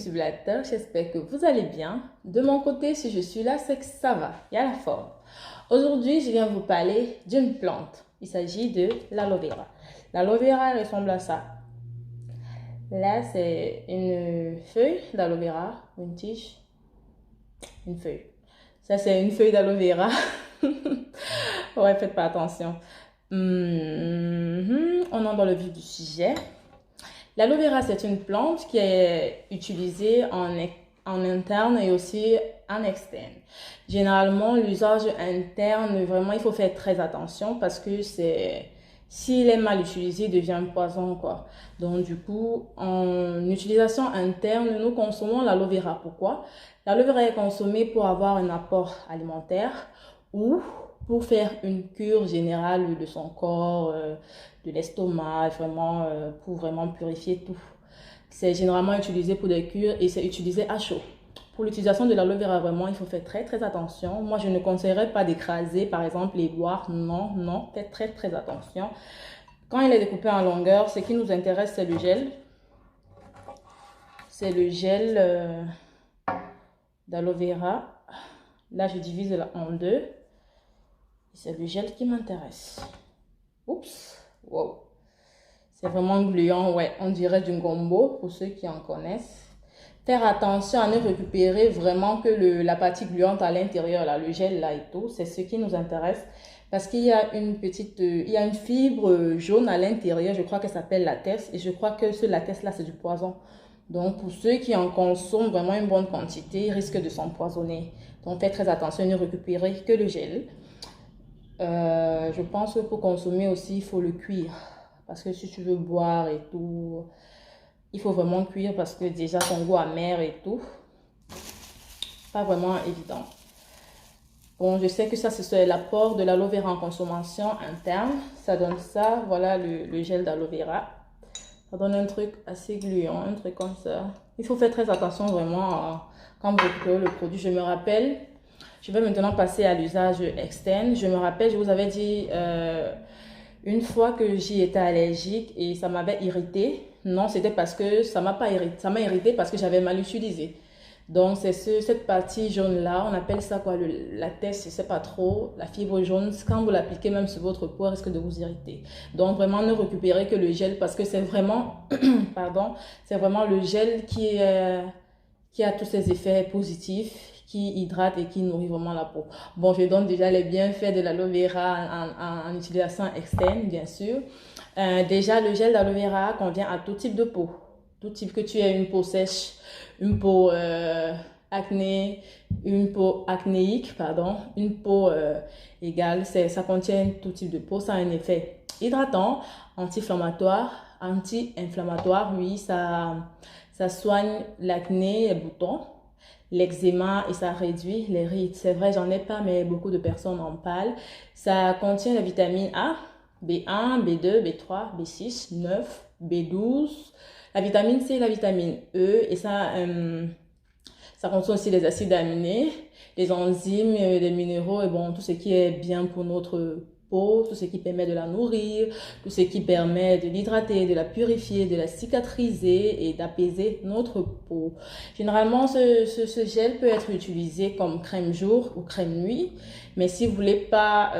sur Blatter, j'espère que vous allez bien. De mon côté, si je suis là, c'est que ça va, il y a la forme. Aujourd'hui, je viens vous parler d'une plante. Il s'agit de l'aloe vera. L'aloe vera ressemble à ça. Là, c'est une feuille d'aloe vera, une tige, une feuille. Ça, c'est une feuille d'aloe vera. Ouais, faites pas attention. On entre dans le vif du sujet. L'aloe vera, c'est une plante qui est utilisée en interne et aussi en externe. Généralement, l'usage interne, vraiment, il faut faire très attention parce que s'il est mal utilisé, il devient un poison, quoi. Donc, du coup, en utilisation interne, nous consommons l'aloe vera. Pourquoi? L'aloe vera est consommée pour avoir un apport alimentaire ou pour faire une cure générale de son corps, de l'estomac, vraiment, pour vraiment purifier tout. C'est généralement utilisé pour des cures et c'est utilisé à chaud. Pour l'utilisation de l'aloe vera, vraiment, il faut faire très très attention. Moi, je ne conseillerais pas d'écraser, par exemple, les boire. Non, non, faites très très attention. Quand il est découpé en longueur, ce qui nous intéresse, c'est le gel. C'est le gel d'aloe vera. Là, je divise en deux. C'est le gel qui m'intéresse. Oups, wow. C'est vraiment gluant, ouais, on dirait du gombo pour ceux qui en connaissent. Faire attention à ne récupérer vraiment que la partie gluante à l'intérieur, là, le gel là et tout. C'est ce qui nous intéresse parce qu'il y a une petite, il y a une fibre jaune à l'intérieur, je crois qu'elle s'appelle latex et je crois que ce latex là c'est du poison. Donc pour ceux qui en consomment vraiment une bonne quantité, ils risquent de s'empoisonner. Donc faites très attention à ne récupérer que le gel. Je pense que pour consommer aussi, il faut le cuire. Parce que si tu veux boire et tout, il faut vraiment cuire parce que déjà son goût amer et tout, pas vraiment évident. Bon, je sais que ça, c'est l'apport de l'aloe vera en consommation interne. Ça donne ça, voilà le gel d'aloe vera. Ça donne un truc assez gluant, un truc comme ça. Il faut faire très attention vraiment quand vous récupérez le produit. Je me rappelle, je vais maintenant passer à l'usage externe. Je me rappelle, je vous avais dit une fois que j'y étais allergique et ça m'avait irrité. Non, c'était parce que ça m'a pas irrité. Ça m'a irrité parce que j'avais mal utilisé. Donc, c'est cette partie jaune-là, on appelle ça quoi, le latex, je sais pas trop, la fibre jaune. Quand vous l'appliquez même sur votre peau, elle risque de vous irriter. Donc, vraiment, ne récupérez que le gel parce que c'est vraiment, pardon, c'est vraiment le gel qui a tous ses effets positifs, qui hydrate et qui nourrit vraiment la peau. Bon, je donne déjà les bienfaits de l'aloe vera en utilisation externe, bien sûr. Déjà, le gel d'aloe vera convient à tout type de peau. Tout type, que tu aies une peau sèche, une peau une peau acnéique, pardon, une peau égale. Ça contient tout type de peau. Ça a un effet hydratant, anti-inflammatoire, oui, ça soigne l'acné, les boutons, l'eczéma et ça réduit les rides. C'est vrai, j'en ai pas, mais beaucoup de personnes en parlent. Ça contient la vitamine A, B1, B2, B3, B6, 9, B12, la vitamine C, la vitamine E et ça contient aussi les acides aminés, les enzymes, les minéraux et bon, tout ce qui est bien pour notre peau, tout ce qui permet de la nourrir, tout ce qui permet de l'hydrater, de la purifier, de la cicatriser et d'apaiser notre peau. Généralement, ce gel peut être utilisé comme crème jour ou crème nuit, mais si vous voulez pas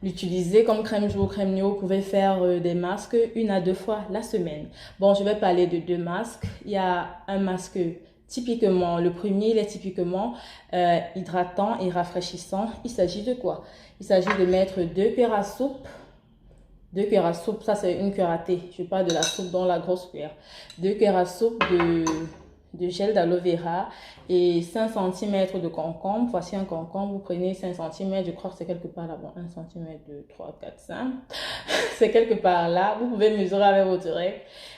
l'utiliser comme crème jour, crème nuit, vous pouvez faire des masques 1 à 2 fois la semaine. Bon, je vais parler de 2 masques. Il y a un masque typiquement, le premier, il est typiquement hydratant et rafraîchissant. Il s'agit de quoi? Il s'agit de mettre 2 cuillères à soupe. 2 cuillères à soupe, ça c'est une cuillère à thé. Je parle de la soupe dans la grosse cuillère. 2 cuillères à soupe de gel d'aloe vera et 5 cm de concombre. Voici un concombre, vous prenez 5 cm, je crois que c'est quelque part là, bon, 1 cm, 2, 3, 4, 5. C'est quelque part là, vous pouvez mesurer avec votre règle.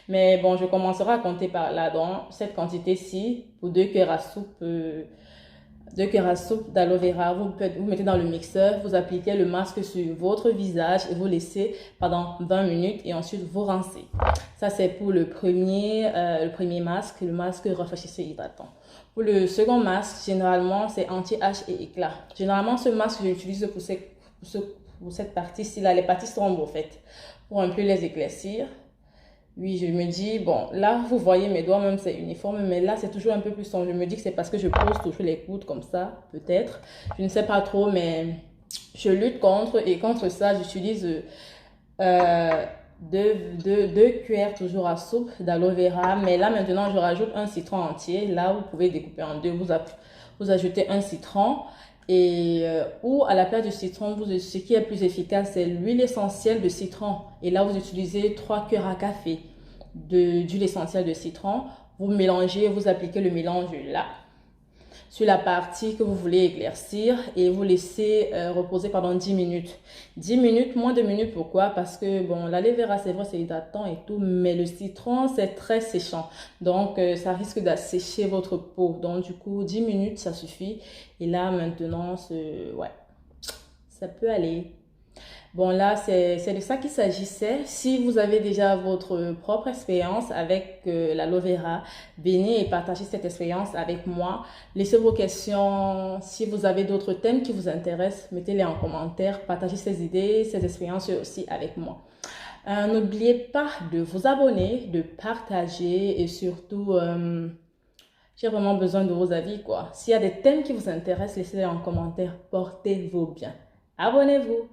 Mais bon, je commencerai à compter par là. Donc, cette quantité-ci, pour 2 cuillères à soupe, 2 cuillères à soupe d'aloe vera, vous mettez dans le mixeur, vous appliquez le masque sur votre visage et vous laissez pendant 20 minutes et ensuite vous rincez. Ça, c'est pour le premier masque, le masque rafraîchissant et hydratant. Pour le second masque, généralement, c'est anti-tache et éclat. Généralement, ce masque, je l'utilise pour cette partie-ci, là, les parties sombres, en fait, pour un peu les éclaircir. Oui, je me dis, bon, là, vous voyez mes doigts, même c'est uniforme, mais là, c'est toujours un peu plus sombre. Je me dis que c'est parce que je pose toujours les coudes comme ça, peut-être. Je ne sais pas trop, mais je lutte contre. Et contre ça, j'utilise euh, deux cuillères toujours à soupe d'aloe vera. Mais là, maintenant, je rajoute un citron entier. Là, vous pouvez découper en deux. Vous ajoutez un citron. Et ou à la place du citron, ce qui est plus efficace, c'est l'huile essentielle de citron. Et là, vous utilisez 3 cuillères à café d'huile essentielle de citron. Vous mélangez, vous appliquez le mélange là sur la partie que vous voulez éclaircir et vous laissez reposer pendant 10 minutes. 10 minutes, moins de minutes, pourquoi? Parce que bon, l'aloe vera, c'est vrai, c'est hydratant et tout, mais le citron, c'est très séchant. Donc, ça risque d'assécher votre peau. Donc, du coup, 10 minutes, ça suffit. Et là, maintenant, ouais, ça peut aller. Bon, là, c'est de ça qu'il s'agissait. Si vous avez déjà votre propre expérience avec l'aloe vera, venez et partagez cette expérience avec moi. Laissez vos questions. Si vous avez d'autres thèmes qui vous intéressent, mettez-les en commentaire. Partagez ces idées, ces expériences aussi avec moi. N'oubliez pas de vous abonner, de partager et surtout, j'ai vraiment besoin de vos avis, quoi. S'il y a des thèmes qui vous intéressent, laissez-les en commentaire. Portez-vous bien. Abonnez-vous.